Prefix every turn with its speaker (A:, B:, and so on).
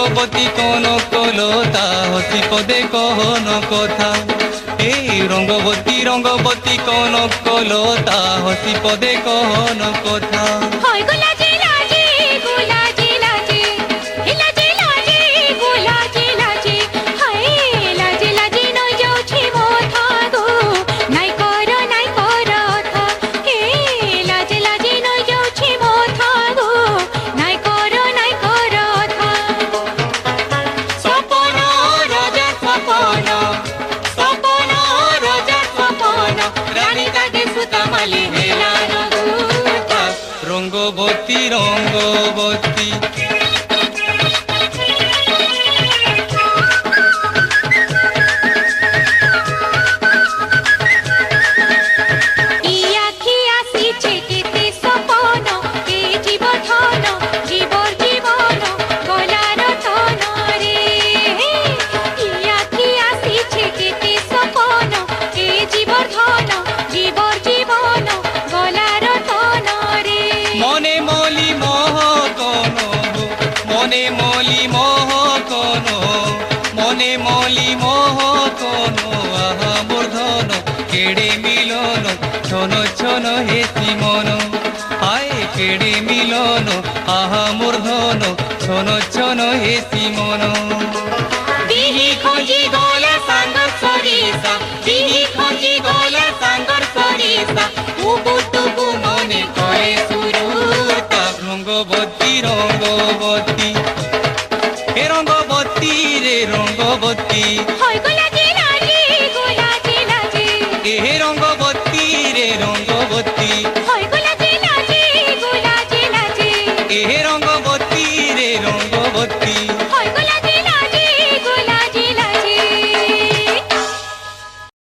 A: রঙ্গবতী কনকলতা হসি পদে কহন কথা। এই রঙ্গবতী রঙ্গবতী কনকলতা হসি পদে কহন কথা। রঙ্গবতী রঙ্গবতী মনে মলি মোহ কোন মনে মলি মোহ কোন মনে মলি মোহ কোন আহা মূর্ধন কেড়ে মিলন ছোন ছোন হেসি মন। হায় কেড়ে মিলন আহা মূর্ধন ছোন ছোন হেসি মন।
B: দিহি খোঁজি গলা সাঙ্গর সরিষা দিহি খোঁজি গলা সাঙ্গর সরিষা উবু টুবু মনে কয়ে সুরুতা।
A: রঙ্গবতী রঙ্গবতী হে রঙ্গবতী রে রঙ্গবতী